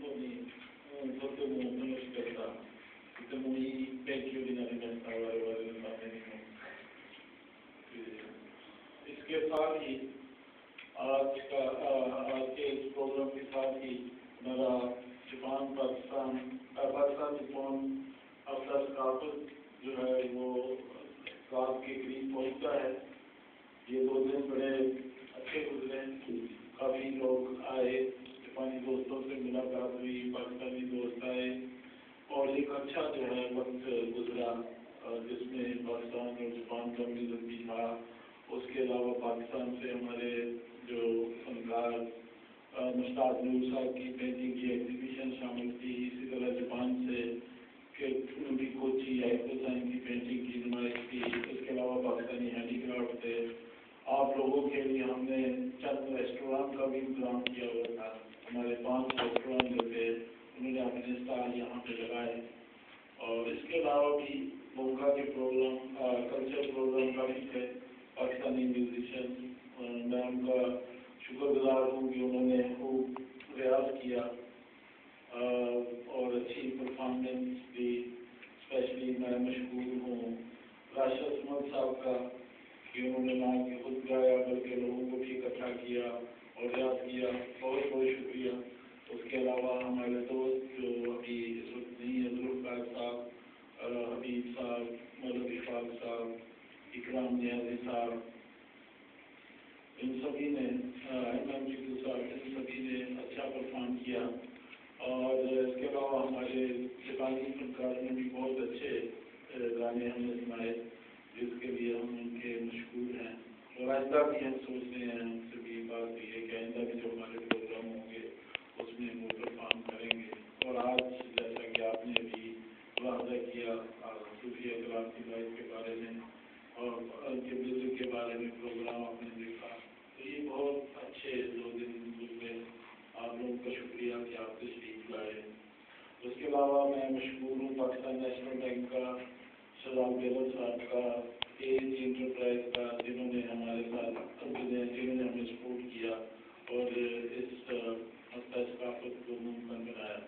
当に、とても楽しかった、とてもいい勉強になりました、我々のためにも。इसके साथ ही आज के इस प्रोग्राम के साथ ही मेरा पाकिस्तान जापान हफ्ता सकाफत जो है वो रात के करीब पहुंचता है। ये 2 दिन बड़े अच्छे गुजरे, काफ़ी लोग आए, जापानी दोस्तों से मुलाकात हुई, पाकिस्तानी दोस्त आए और एक अच्छा जो है वक्त गुजरा जिसमें पाकिस्तान और जापान का मिलन भी था। उसके अलावा पाकिस्तान से हमारे जो फनकार मुश्ताक नूर साहब की पेंटिंग की एग्जीबिशन शामिल थी। इसी तरह जापान से कोची आइकोसान की पेंटिंग की नुमाइश थी। इसके अलावा पाकिस्तानी हैंडीक्राफ्ट थे। आप लोगों के लिए हमने चंद रेस्टोरेंट का भी इंतजाम किया हुआ था। हमारे 5 रेस्टोरेंट जो थे उन्होंने अपने स्टॉल यहाँ पे लगाए और इसके अलावा भी मौका के प्रोग्राम कल्चर प्रोग्राम काफ़ी थे। पाकिस्तानी म्यूजिशियन, मैं उनका शुक्रगुजार हूँ कि उन्होंने खूब प्रयास किया और अच्छी परफॉर्मेंस दी। स्पेशली मैं मशहूर हूँ राशिद अहमद साहब का कि उन्होंने ना कि खुद गाया बल्कि लोगों को भी इकट्ठा किया और रियाज किया। बहुत बहुत शुक्रिया। उसके अलावा हमारे दोस्त जो अभी इस वक्त नहीं है, जुल्फ़िकार साहब, हबीब साहब, मौलवी इकबाल साहब, इकराम नियाज़ी साहब, इन सभी ने इन सभी ने अच्छा परफॉर्म किया और इसके अलावा हमारे जापानी फनकार ने भी बहुत अच्छे गाने हमें सुनाए जिसके लिए हम उनके मशहूर हैं और आइंदा भी हम सोच रहे हैं। उनसे भी बात हुई है कि आइंदा भी जो हमारे प्रोग्राम होंगे उसमें वो परफॉर्म करेंगे। और आज जैसा कि आपने भी वादा किया सूफी कलाम की लाइफ के बारे में और उनके म्यूजिक के बारे में प्रोग्राम आपने देखा, तो ये बहुत अच्छे 2 दिन गुजरे। आप लोगों का शुक्रिया कि आप तशरीफ लाए। उसके अलावा मैं मशहूर हूँ पाकिस्तान नेशनल बैंक का शहजाद बेगम साहब का, एज इंटरप्राइज का, जिन्होंने हमारे साथ जिन्होंने हमें सपोर्ट किया और इस हफ्ता सकाफत को मुमकिन बनाया।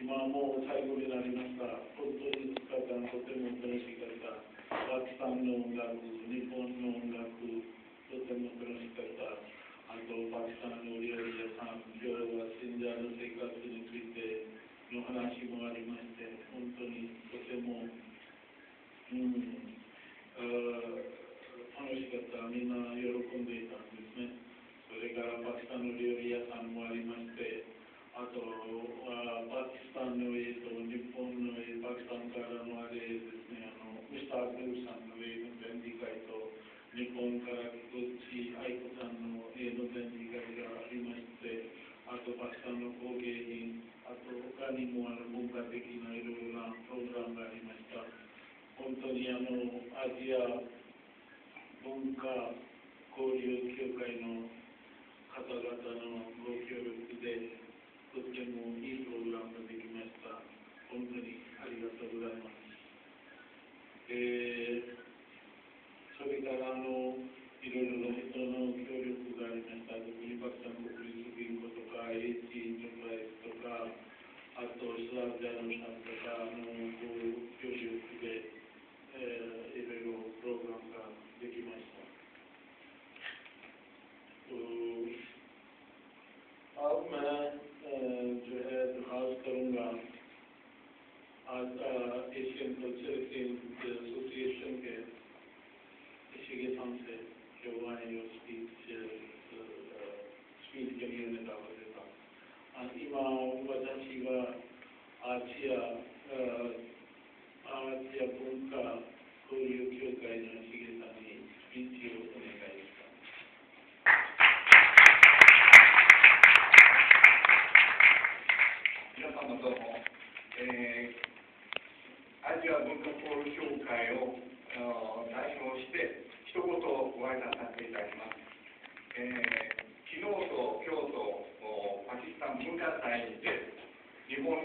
इमामों साइगोली नारी मस्ता खुद तो इसका काम होते मुंतनशी करता पाकिस्तान में उंगाकू निपोन में उंगाकू होते मुंतनशी करता तो पाकिस्तान ओरिया साम जो सिंजानो से का सुनिश्चित नो हनाशी मोवारी मस्ते उनतोनी होते मो हनाशी करता मीना यूरोपन देता जिसमें सोलेगा पाकिस्तान ओरिया साम मोवारी मस्ते तो पाकिस्तान में तो निपोन पाकिस्तान का हमारे जिसमें मुश्ताक नूर साहब ने का तो निपोन का कोची आइकोसान ये नोबेंदी का रिमस्ते तो पाकिस्तान को के तो कानी मोवाल बुंका देखी ना इरोला प्रोग्राम का रिमस्ता उनतोनियानो आजिया बुंका कोरियो क्यों का इनो खतरता नो गोक्यो रुपयेとてもいいプログラムができました。本当にありがとうございます。それからいろいろな人の協力がありました。特にパキスタン国立銀行とか、ATインタープライズとか、あとスラブジャーナルさんとかの協力でいろいろプログラムができました。अब मैं जो है दरख्वास्त करूँगा आज एशियन कल्चर एसोसिएशन के शिगेसान से जो आए जो स्पीच के लिए उन्हें दावत देता इमा वजह शिवा आजिया बुंका कोरियो का शिगेसानी स्पीच की होने काどうも、アジア文化交流協会を代表して一言ご挨拶させていただきます。昨日と今日とパキスタン文化祭で日本の